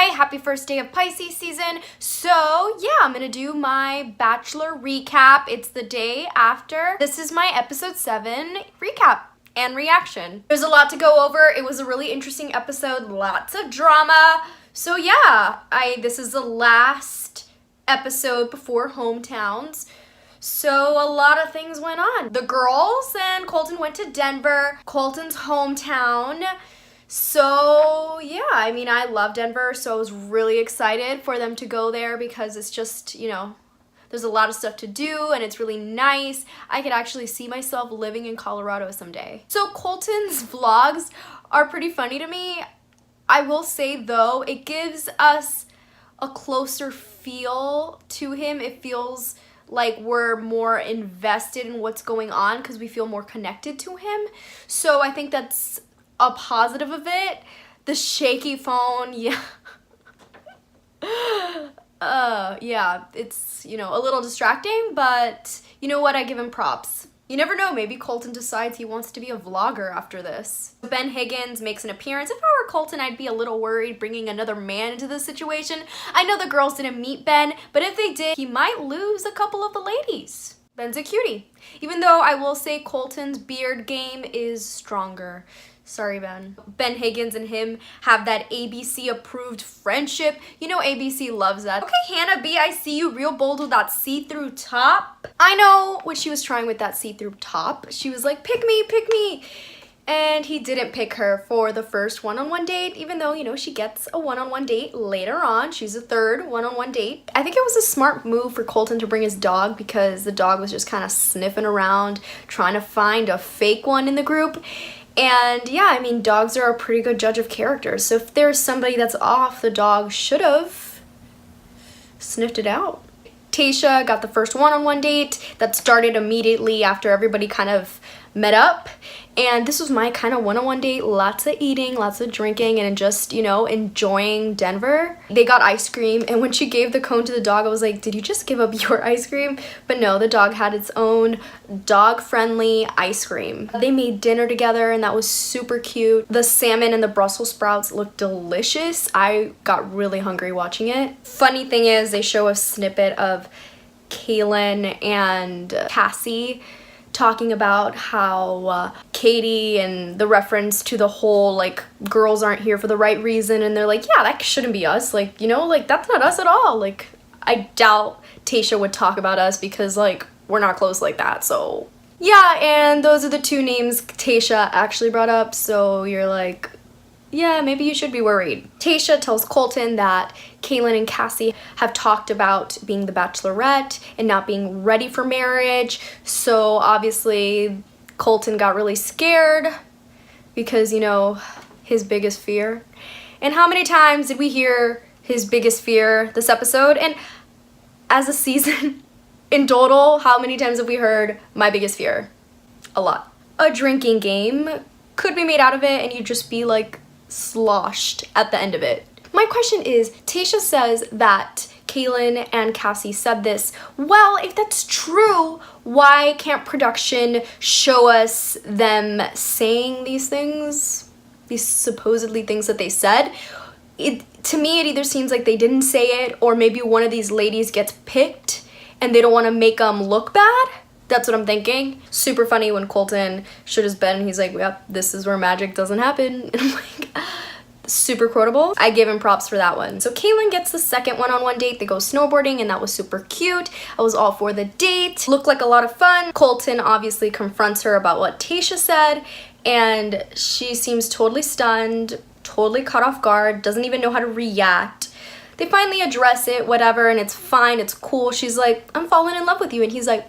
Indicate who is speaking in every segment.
Speaker 1: Hi, happy first day of Pisces season. So yeah, I'm gonna do my Bachelor recap. It's the day after. This is my episode 7 recap and reaction. There's a lot to go over. It was a really interesting episode, lots of drama. So yeah, this is the last episode before hometowns. So a lot of things went on. The girls and Colton went to Denver, Colton's hometown. So yeah, I mean, I love Denver, so I was really excited for them to go there because it's just, you know, there's a lot of stuff to do and it's really nice. I could actually see myself living in Colorado someday. So Colton's vlogs are pretty funny to me. I will say though, it gives us a closer feel to him. It feels like we're more invested in what's going on because we feel more connected to him. So I think that's a positive of it. The shaky phone, yeah. Yeah, it's, you know, a little distracting, but you know what? I give him props. You never know, maybe Colton decides he wants to be a vlogger after this. Ben Higgins makes an appearance. If I were Colton, I'd be a little worried bringing another man into this situation. I know the girls didn't meet Ben, but if they did, he might lose a couple of the ladies. Ben's a cutie. Even though I will say Colton's beard game is stronger. Sorry, Ben. Ben Higgins and him have that ABC approved friendship. You know ABC loves that. Okay, Hannah B, I see you real bold with that see-through top. I know what she was trying with that see-through top. She was like, pick me, pick me. And he didn't pick her for the first one-on-one date, even though, you know, she gets a one-on-one date later on. She's a third one-on-one date. I think it was a smart move for Colton to bring his dog because the dog was just kind of sniffing around, trying to find a fake one in the group. And yeah, I mean, dogs are a pretty good judge of character. So if there's somebody that's off, the dog should have sniffed it out. Tayshia got the first one-on-one date that started immediately after everybody kind of met up. And this was my kind of one-on-one date. Lots of eating, lots of drinking, and just, you know, enjoying Denver. They got ice cream, and when she gave the cone to the dog, I was like, did you just give up your ice cream? But no, the dog had its own dog-friendly ice cream. They made dinner together, and that was super cute. The salmon and the Brussels sprouts looked delicious. I got really hungry watching it. Funny thing is, they show a snippet of Caylin and Cassie talking about how Katie and the reference to the whole like girls aren't here for the right reason, and they're like, yeah, that shouldn't be us, like, you know, like that's not us at all. Like, I doubt Tayshia would talk about us because like we're not close like that. So yeah, and those are the two names Tayshia actually brought up, so you're like, yeah, maybe you should be worried. Tayshia tells Colton that Caylin and Cassie have talked about being the Bachelorette and not being ready for marriage. So obviously Colton got really scared because, you know, his biggest fear. And how many times did we hear his biggest fear this episode? And as a season in total, how many times have we heard my biggest fear? A lot. A drinking game could be made out of it and you'd just be like sloshed at the end of it. My question is, Tayshia says that Caylin and Cassie said this. Well, if that's true, why can't production show us them saying these things? These supposedly things that they said? To me, it either seems like they didn't say it, or maybe one of these ladies gets picked and they don't want to make them look bad. That's what I'm thinking. Super funny when Colton shit his bed and he's like, yep, this is where magic doesn't happen. And I'm like, super quotable. I give him props for that one. So Caylin gets the second one-on-one date. They go snowboarding and that was super cute. I was all for the date. Looked like a lot of fun. Colton obviously confronts her about what Tayshia said and she seems totally stunned, totally caught off guard, doesn't even know how to react. They finally address it, whatever, and it's fine, it's cool. She's like, I'm falling in love with you. And he's like,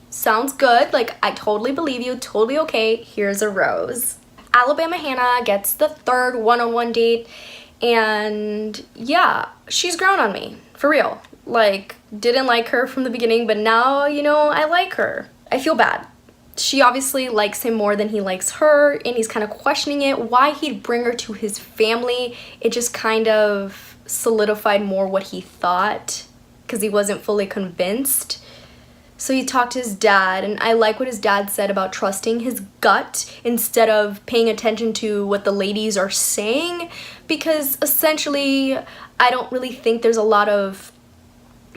Speaker 1: sounds good, like I totally believe you, totally okay, here's a rose. Alabama Hannah gets the third one-on-one date and yeah, she's grown on me, for real. Like, didn't like her from the beginning, but now, you know, I like her. I feel bad. She obviously likes him more than he likes her and he's kind of questioning it, why he'd bring her to his family. It just kind of solidified more what he thought because he wasn't fully convinced. So he talked to his dad, and I like what his dad said about trusting his gut instead of paying attention to what the ladies are saying, because essentially I don't really think there's a lot of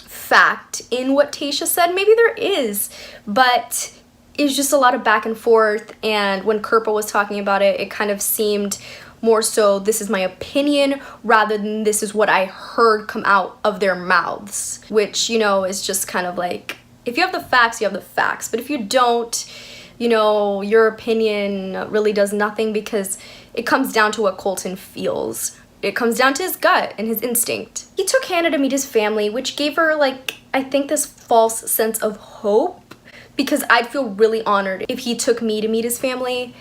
Speaker 1: fact in what Tayshia said. Maybe there is, but it's just a lot of back and forth, and when Kirpa was talking about it, it kind of seemed more so this is my opinion rather than this is what I heard come out of their mouths, which, you know, is just kind of like, if you have the facts, you have the facts, but if you don't, you know, your opinion really does nothing, because it comes down to what Colton feels. It comes down to his gut and his instinct. He took Hannah to meet his family, which gave her, like, I think this false sense of hope, because I'd feel really honored if he took me to meet his family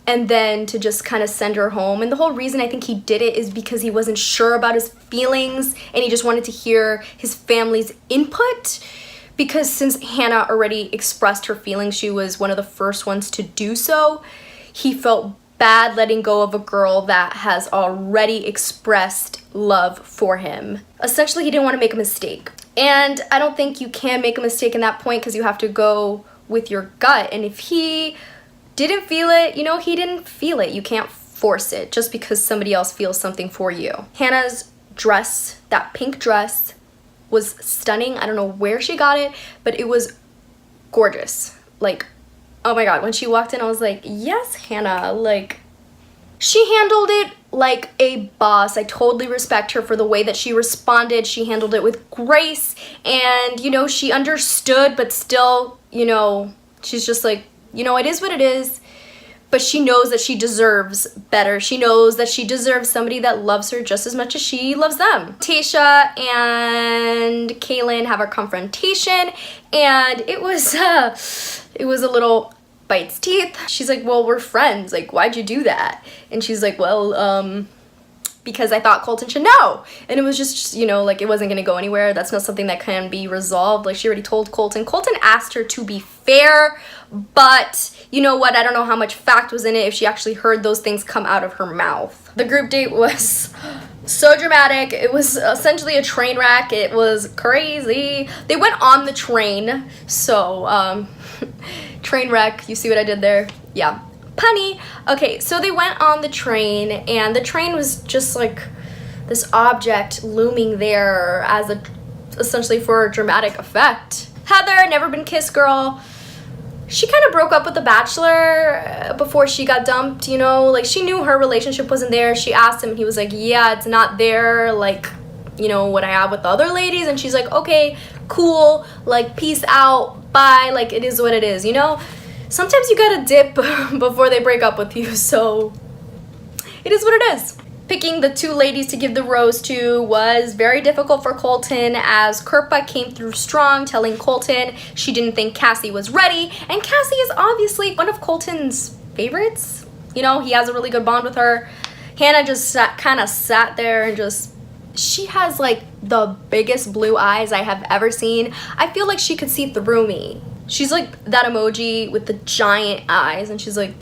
Speaker 1: and then to just kind of send her home. And the whole reason I think he did it is because he wasn't sure about his feelings and he just wanted to hear his family's input. Because since Hannah already expressed her feelings, she was one of the first ones to do so, he felt bad letting go of a girl that has already expressed love for him. Essentially, he didn't want to make a mistake. And I don't think you can make a mistake in that point, because you have to go with your gut. And if he didn't feel it, you know, he didn't feel it. You can't force it just because somebody else feels something for you. Hannah's dress, that pink dress, was stunning. I don't know where she got it, but it was gorgeous. Like, oh my god, when she walked in, I was like, yes, Hannah. Like, she handled it like a boss. I totally respect her for the way that she responded. She handled it with grace, and, you know, she understood, but still, you know, she's just like, you know, it is what it is, but she knows that she deserves better. She knows that she deserves somebody that loves her just as much as she loves them. Tayshia and Caylin have a confrontation, and it was a little bites teeth. She's like, well, we're friends. Like, why'd you do that? And she's like, well, because I thought Colton should know. And it was just, you know, like, it wasn't gonna go anywhere. That's not something that can be resolved. Like, she already told Colton. Colton asked her to be fair, but you know what? I don't know how much fact was in it if she actually heard those things come out of her mouth. The group date was so dramatic. It was essentially a train wreck. It was crazy. They went on the train, so, train wreck. You see what I did there? Yeah. Punny. Okay, so they went on the train, and the train was just like this object looming there as essentially for a dramatic effect. Heather, never been kissed girl. She kind of broke up with the Bachelor before she got dumped, you know? Like, she knew her relationship wasn't there. She asked him, and he was like, yeah, it's not there, like, you know, what I have with the other ladies. And she's like, okay, cool, like, peace out, bye, like, it is what it is, you know? Sometimes you gotta dip before they break up with you, so it is what it is. Picking the two ladies to give the rose to was very difficult for Colton, as Kirpa came through strong, telling Colton she didn't think Cassie was ready, and Cassie is obviously one of Colton's favorites. You know, he has a really good bond with her. Hannah just kind of sat there and just, she has like the biggest blue eyes I have ever seen. I feel like she could see through me. She's like that emoji with the giant eyes, and she's like,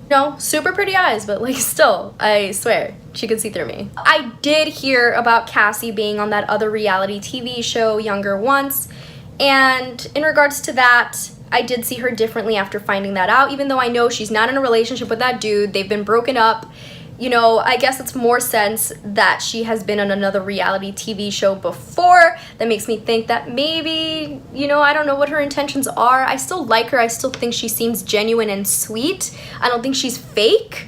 Speaker 1: no, super pretty eyes, but like still, I swear, she could see through me. I did hear about Cassie being on that other reality TV show, Younger Once, and in regards to that, I did see her differently after finding that out, even though I know she's not in a relationship with that dude. They've been broken up. You know, I guess it's more sense that she has been on another reality TV show before. That makes me think that maybe, you know, I don't know what her intentions are. I still like her. I still think she seems genuine and sweet. I don't think she's fake.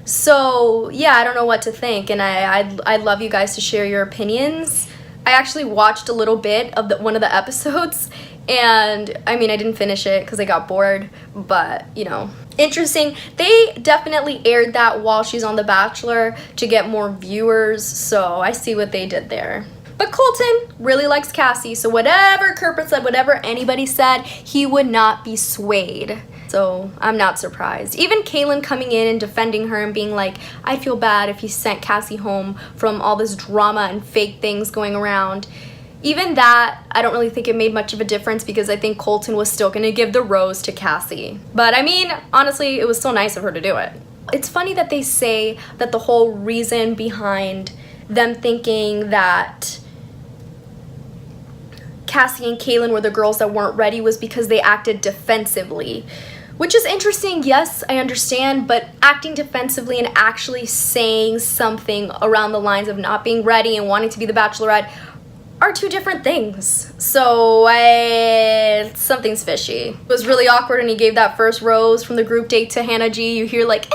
Speaker 1: So, yeah, I don't know what to think. And I'd love you guys to share your opinions. I actually watched a little bit of one of the episodes. And, I mean, I didn't finish it because I got bored. But, you know, interesting. They definitely aired that while she's on The Bachelor to get more viewers, so I see what they did there. But Colton really likes Cassie, so whatever Kirpa said, whatever anybody said, he would not be swayed. So I'm not surprised. Even Caylin coming in and defending her and being like, I'd feel bad if he sent Cassie home from all this drama and fake things going around. Even that, I don't really think it made much of a difference, because I think Colton was still gonna give the rose to Cassie. But I mean, honestly, it was so nice of her to do it. It's funny that they say that the whole reason behind them thinking that Cassie and Caylin were the girls that weren't ready was because they acted defensively. Which is interesting, yes, I understand, but acting defensively and actually saying something around the lines of not being ready and wanting to be the Bachelorette are two different things. So something's fishy. It was really awkward when he gave that first rose from the group date to Hannah G. You hear like,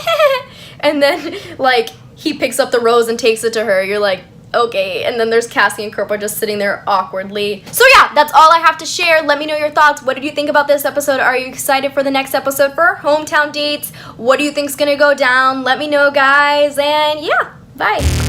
Speaker 1: and then like he picks up the rose and takes it to her. You're like, okay, and then there's Cassie and Kirpa just sitting there awkwardly. So yeah, that's all I have to share. Let me know your thoughts. What did you think about this episode? Are you excited for the next episode for our hometown dates? What do you think's gonna go down? Let me know, guys, and yeah, bye.